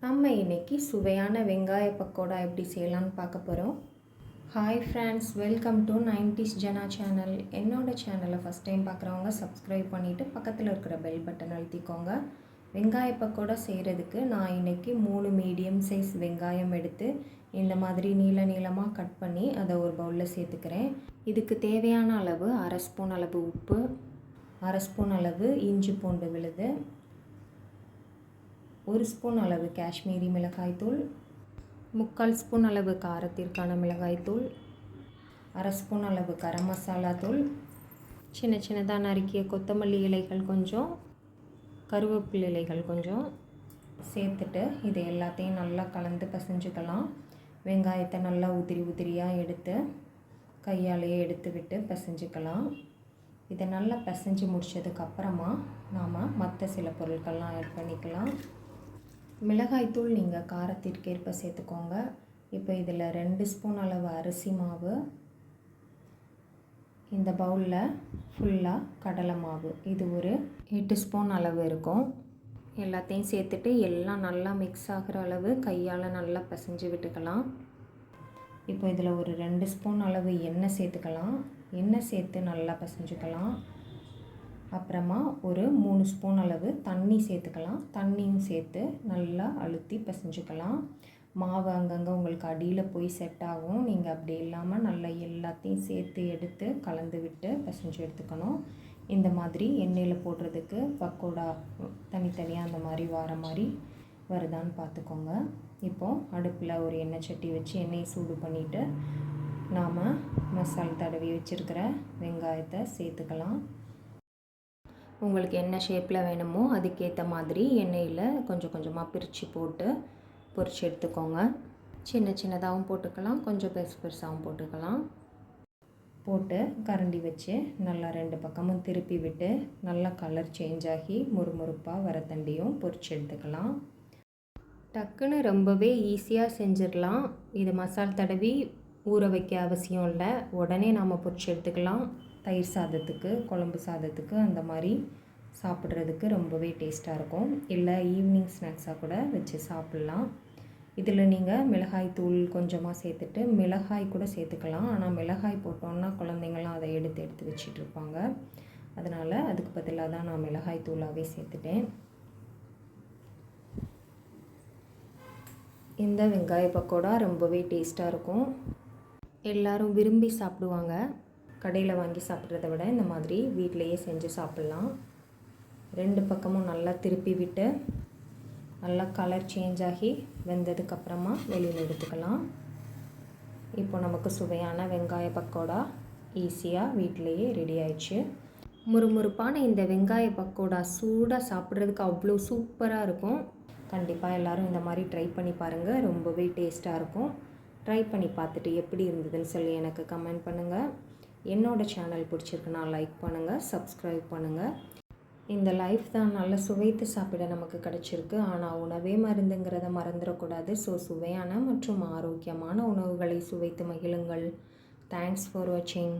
நம்ம இன்றைக்கி சுவையான வெங்காய பக்கோடா எப்படி செய்யலான்னு பார்க்க போகிறோம். Hi friends, welcome to 90s Jana channel. என்னோடய சேனலை ஃபஸ்ட் டைம் பார்க்குறவங்க சப்ஸ்கிரைப் பண்ணிவிட்டு பக்கத்தில் இருக்கிற பெல் பட்டன் அழுத்திக்கோங்க. வெங்காய பக்கோடா செய்கிறதுக்கு நான் இன்றைக்கி 3 மீடியம் சைஸ் வெங்காயம் எடுத்து இந்த மாதிரி நீளமாக கட் பண்ணி அதை ஒரு பவுலில் சேர்த்துக்கிறேன். இதுக்கு தேவையான அளவு 1/2 ஸ்பூன் அளவு உப்பு, 1/2 ஸ்பூன் அளவு இஞ்சி பூண்டு விழுது, 1 ஸ்பூன் அளவு காஷ்மீரி மிளகாய்த்தூள், 3/4 ஸ்பூன் அளவு காரத்திற்கான மிளகாய்த்தூள், 1/2 ஸ்பூன் அளவு கரம் மசாலா தூள், சின்னதாக நறுக்கிய கொத்தமல்லி இலைகள் கொஞ்சம், கருவேப்பிலை இலைகள் கொஞ்சம் சேர்த்துட்டு இதை எல்லாத்தையும் நல்லா கலந்து பிசைஞ்சுக்கலாம். வெங்காயத்தை நல்லா உதிரியாக எடுத்து கையாலேயே எடுத்து விட்டு பிசைஞ்சுக்கலாம். இதை நல்லா பிசைஞ்சு முடித்ததுக்கப்புறமா நாம் மற்ற சில பொருட்கள்லாம் ஆட் பண்ணிக்கலாம். மிளகாய்த்தூள் நீங்கள் காரத்திற்கேற்ப சேர்த்துக்கோங்க. இப்போ இதில் 2 ஸ்பூன் அளவு அரிசி மாவு, இந்த பவுலில் ஃபுல்லாக கடலை மாவு, இது ஒரு 8 ஸ்பூன் அளவு இருக்கும். எல்லாத்தையும் சேர்த்துட்டு எல்லாம் நல்லா மிக்ஸ் ஆகிற அளவு கையால் நல்லா பிசைஞ்சு விட்டுக்கலாம். இப்போ இதில் ஒரு 2 ஸ்பூன் அளவு எண்ணெய் சேர்த்துக்கலாம். எண்ணெய் சேர்த்து நல்லா பிசைஞ்சுக்கலாம். அப்புறமா ஒரு 3 ஸ்பூன் அளவு தண்ணி சேர்த்துக்கலாம். தண்ணியும் சேர்த்து நல்லா அழுத்தி பிசைஞ்சுக்கலாம். மாவு அங்கங்கே உங்களுக்கு அடியில் போய் செட் ஆகும். நீங்கள் அப்படி இல்லாமல் நல்லா எல்லாத்தையும் சேர்த்து எடுத்து கலந்து விட்டு பிசைஞ்சு எடுத்துக்கணும். இந்த மாதிரி எண்ணெயில் போடுறதுக்கு பக்கோடா தனித்தனியாக அந்த மாதிரி வர மாதிரி வருதான்னு பார்த்துக்கோங்க. இப்போது அடுப்பில் ஒரு எண்ணெய் சட்டி வச்சு எண்ணெயை சூடு பண்ணிவிட்டு நாம் மசாலா தடவி வச்சுருக்கிற வெங்காயத்தை சேர்த்துக்கலாம். உங்களுக்கு என்ன ஷேப்பில் வேணுமோ அதுக்கேற்ற மாதிரி எண்ணெயில் கொஞ்சமாக பிரித்து போட்டு பொரிச்சு எடுத்துக்கோங்க. சின்னதாகவும் போட்டுக்கலாம், கொஞ்சம் பெருசாகவும் போட்டுக்கலாம். போட்டு கரண்டி வச்சு நல்லா 2 பக்கமும் திருப்பி விட்டு நல்லா கலர் சேஞ்ச் ஆகி முறுமுறுப்பாக வரத்தண்டியும் பொரிச்சு எடுத்துக்கலாம். டக்குன்னு ரொம்பவே ஈஸியாக செஞ்சிடலாம். இது மசால் தடவி ஊற வைக்க அவசியம் இல்லை, உடனே நாம் பொரிச்சு எடுத்துக்கலாம். தயிர் சாதத்துக்கு, குழம்பு சாதத்துக்கு அந்த மாதிரி சாப்பிட்றதுக்கு ரொம்பவே டேஸ்ட்டாக இருக்கும். இல்லை ஈவினிங் ஸ்நாக்ஸாக கூட வச்சு சாப்பிட்லாம். இதில் நீங்கள் மிளகாய் தூள் கொஞ்சமாக சேர்த்துட்டு மிளகாய் கூட சேர்த்துக்கலாம். ஆனால் மிளகாய் போட்டோன்னா குழந்தைங்களாம் அதை எடுத்து வச்சிட்ருப்பாங்க. அதனால் அதுக்கு பதிலாக தான் நான் மிளகாய் தூளாகவே சேர்த்துட்டேன். இந்த வெங்காய பக்கோடா ரொம்பவே டேஸ்ட்டாக இருக்கும். எல்லோரும் விரும்பி சாப்பிடுவாங்க. கடையில் வாங்கி சாப்பிட்றத விட இந்த மாதிரி வீட்டிலையே செஞ்சு சாப்பிட்லாம். 2 பக்கமும் நல்லா திருப்பி விட்டு நல்லா கலர் சேஞ்ச் ஆகி வெந்ததுக்கப்புறமா வெளியில் எடுத்துக்கலாம். இப்போ நமக்கு சுவையான வெங்காய பக்கோடா ஈஸியாக வீட்டிலையே ரெடி ஆயிடுச்சு. முறுமுறுப்பான இந்த வெங்காய பக்கோடா சூடாக சாப்பிட்றதுக்கு அவ்வளோ சூப்பராக இருக்கும். கண்டிப்பாக எல்லோரும் இந்த மாதிரி ட்ரை பண்ணி பாருங்கள். ரொம்பவே டேஸ்ட்டாக இருக்கும். ட்ரை பண்ணி பார்த்துட்டு எப்படி இருந்ததுன்னு சொல்லி எனக்கு கமெண்ட் பண்ணுங்கள். என்னோடய சேனல் பிடிச்சிருக்குன்னா லைக் பண்ணுங்கள், சப்ஸ்கிரைப் பண்ணுங்கள். இந்த லைஃப் தான் நல்லா சுவைத்து சாப்பிட நமக்கு கிடச்சிருக்கு. ஆனால் உணவே மருந்துங்கிறத மறந்துடக்கூடாது. ஸோ சுவையான மற்றும் ஆரோக்கியமான உணவுகளை சுவைத்து மகிழுங்கள். தேங்க்ஸ் ஃபார் வாட்சிங்.